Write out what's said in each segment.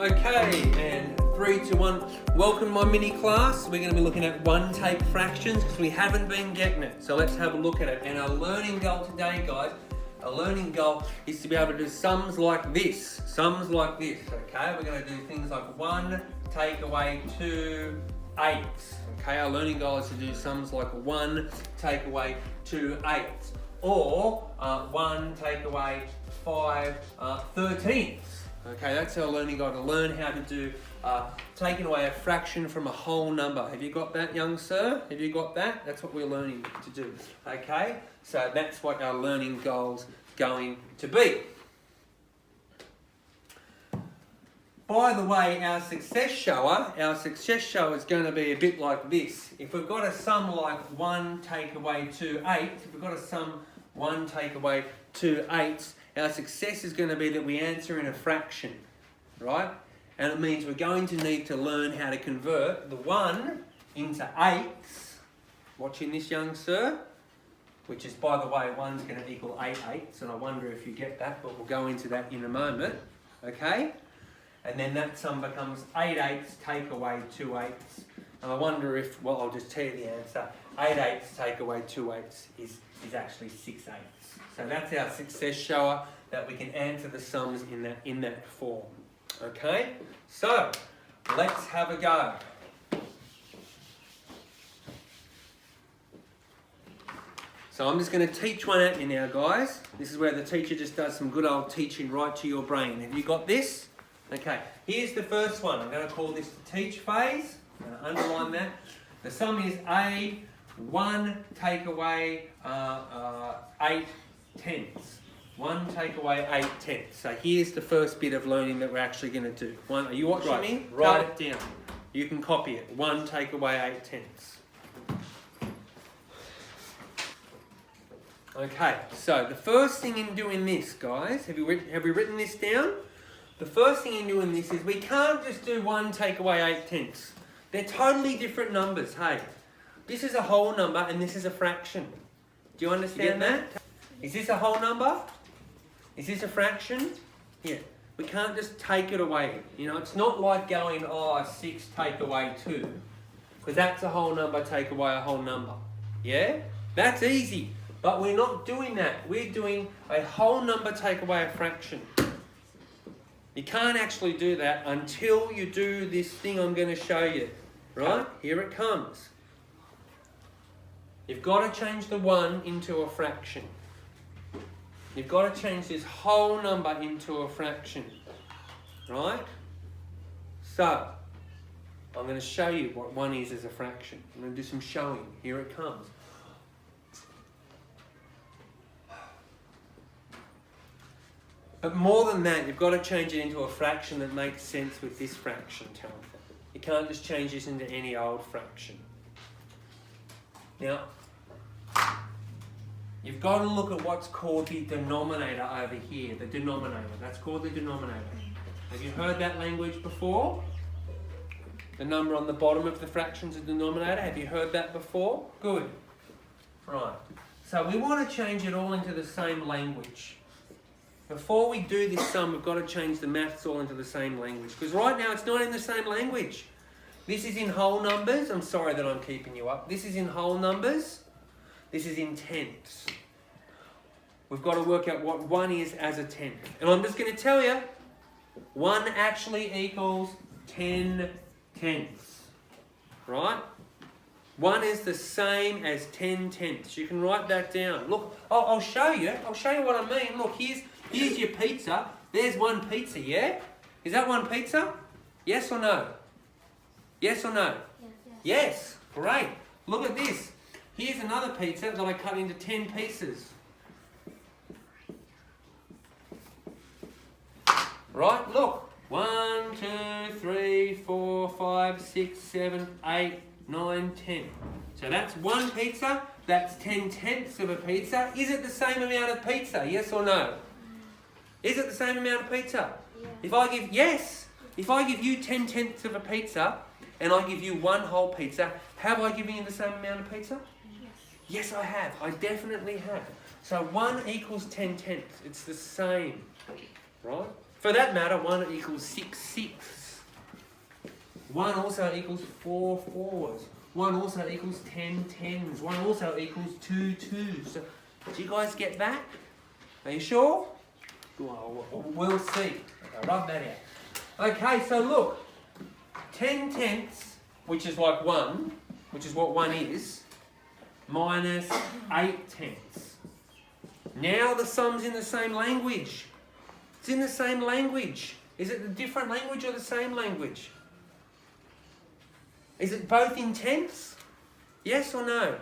Okay, and 3, 2, 1. Welcome to my mini class. We're going to be looking at one-take fractions because we haven't been getting it. So let's have a look at it. And our learning goal today, guys, our learning goal is to be able to do sums like this. Sums like this, okay? We're going to do things like 1 take away 2 eighths. Okay, our learning goal is to do sums like 1 take away 2 eighths. Or 1 take away 5 13ths. Okay, that's our learning goal, to learn how to do taking away a fraction from a whole number. Have you got that, young sir? Have you got that? That's what we're learning to do. Okay, so that's what our learning goal's going to be. By the way, our success shower is going to be a bit like this. If we've got a sum like 1 take away 2 eighths, if we've got a sum 1 take away 2 eighths, our success is going to be that we answer in a fraction, right? And it means we're going to need to learn how to convert the 1 into eighths. Watching this, young sir, which is, by the way, 1's going to equal 8 eighths, and I wonder if you get that, but we'll go into that in a moment, okay? And then that sum becomes 8 eighths take away 2 eighths. And I wonder if, well, I'll just tell you the answer. 8 eighths take away 2 eighths is actually 6 eighths. So that's our success shower, that we can answer the sums in that form. Okay? So, let's have a go. So I'm just going to teach one at you now, guys. This is where the teacher just does some good old teaching right to your brain. Have you got this? Okay, here's the first one. I'm going to call this the teach phase. I'm going to underline that. The sum is A, 1 take away 8 tenths. 1 take away 8 tenths. So here's the first bit of learning that we're actually going to do. Are you watching me? Write it down. You can copy it. 1 take away 8 tenths. Okay, so the first thing in doing this, guys, have we written this down? The first thing in doing this is we can't just do 1 take away 8 tenths. They're totally different numbers, hey. This is a whole number and this is a fraction. Do you understand that? Is this a whole number? Is this a fraction? Yeah. We can't just take it away. You know, it's not like going, 6 take away 2. Because that's a whole number, take away a whole number. Yeah? That's easy. But we're not doing that. We're doing a whole number take away a fraction. You can't actually do that until you do this thing I'm going to show you. Right? Here it comes. You've got to change the 1 into a fraction. You've got to change this whole number into a fraction. Right? So, I'm going to show you what 1 is as a fraction. I'm going to do some showing. Here it comes. But more than that, you've got to change it into a fraction that makes sense with this fraction term. You can't just change this into any old fraction. Now, you've got to look at what's called the denominator over here. The denominator. That's called the denominator. Have you heard that language before? The number on the bottom of the fraction's a denominator. Have you heard that before? Good. Right. So we want to change it all into the same language. Before we do this sum, we've got to change the maths all into the same language. Because right now it's not in the same language. This is in whole numbers. I'm sorry that I'm keeping you up. This is in whole numbers. This is in tenths. We've got to work out what 1 is as a tenth. And I'm just going to tell you, 1 actually equals 10 tenths. Right? 1 is the same as 10 tenths. You can write that down. Look, I'll show you. I'll show you what I mean. Look, here's your pizza. There's 1 pizza, yeah? Is that 1 pizza? Yes or no? Yes or no? Yes. Yes. Great. Look at this. Here's another pizza that I cut into 10 pieces. Right? Look. 1, 2, 3, 4, 5, 6, 7, 8, 9, 10. So that's 1 pizza. That's 10 tenths of a pizza. Is it the same amount of pizza? Yes or no? Is it the same amount of pizza? Yeah. If I give you 10 tenths of a pizza and I give you 1 whole pizza, have I given you the same amount of pizza? Yes, I have. I definitely have. So 1 equals 10 tenths. It's the same, right? For that matter, 1 equals 6 sixths. 1 also equals 4 fours. 1 also equals 10 tens. 1 also equals 2 twos. So, do you guys get that? Are you sure? Well, we'll see. Okay, rub that out. Okay, so look. 10 tenths, which is like 1, which is what 1 is, minus 8 tenths. Now the sum's in the same language. It's in the same language. Is it a different language or the same language? Is it both in tenths? Yes or no?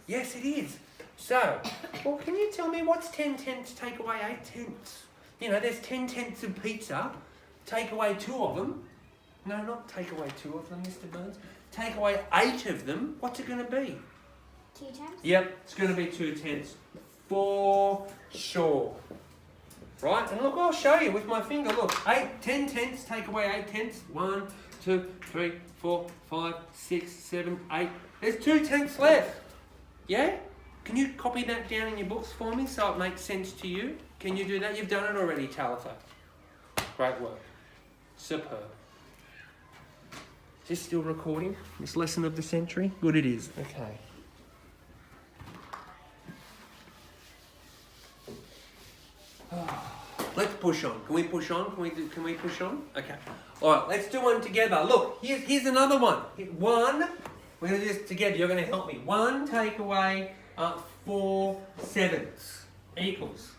Yes, it is. So, well, can you tell me what's 10 tenths take away 8 tenths? You know, there's 10 tenths of pizza. Take away 2 of them. No, not take away 2 of them, Mr. Burns. Take away 8 of them. What's it going to be? 2 tenths? Yep, it's going to be 2 tenths. For sure. Right, and look, I'll show you with my finger. Look, 10 tenths, take away 8 tenths. 1, 2, 3, 4, 5, 6, 7, 8. There's 2 tenths left. Yeah? Can you copy that down in your books for me so it makes sense to you? Can you do that? You've done it already, Talitha. Great work. Superb. Is this still recording? This lesson of the century? Good it is. Okay. Let's push on. Can we push on? Can we push on? Okay. All right, let's do one together. Look, here's another one. 1, we're going to do this together. You're going to help me. 1 take away 4 sevenths equals.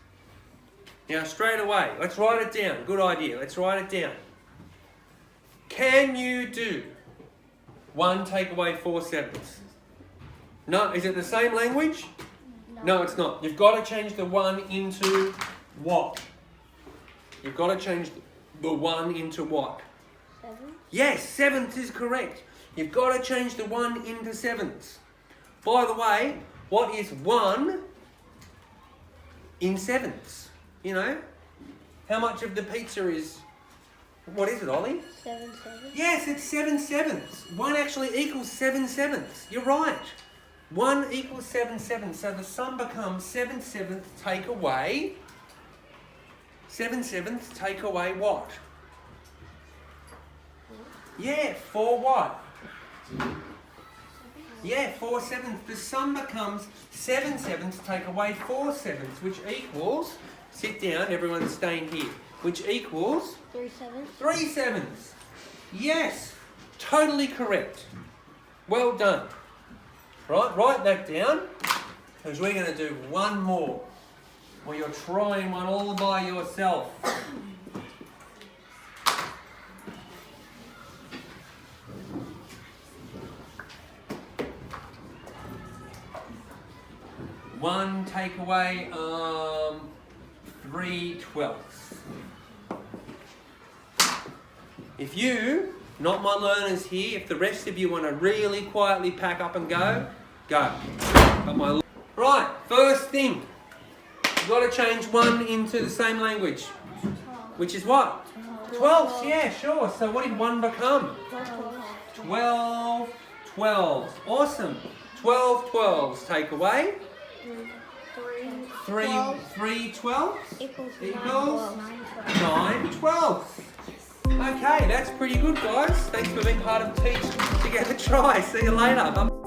Now, straight away, let's write it down. Good idea. Let's write it down. Can you do 1 take away 4 sevenths? No, is it the same language? No, it's not. You've got to change the 1 into what? You've got to change the 1 into what? 7. Yes, sevenths is correct. You've got to change the 1 into sevenths. By the way, what is 1 in sevenths? You know? How much of the pizza is... What is it, Ollie? 7 sevenths? Yes, it's 7 sevenths. 1 actually equals 7 sevenths. You're right. 1 equals 7 sevenths. So the sum becomes 7 sevenths take away... 7 sevenths take away what? Yeah, 4 what? Yeah, 4 sevenths. The sum becomes 7 sevenths take away 4 sevenths, which equals... Sit down, everyone's staying here. Which equals... 3 sevenths? 3 sevenths. Yes, totally correct. Well done. Right, write that down, because we're going to do one more. Well, you're trying one all by yourself. One take away 3/12. If you, not my learners here, if the rest of you want to really quietly pack up and go, go. But my right, first thing, you've got to change 1 into the same language, which is what? 12. Yeah, sure. So what did 1 become? 12 12s. Awesome. 12 12s. Take away 3 12s Equals 9 12s. Okay, that's pretty good, guys. Thanks for being part of Teach Together Try. See you later. Bye.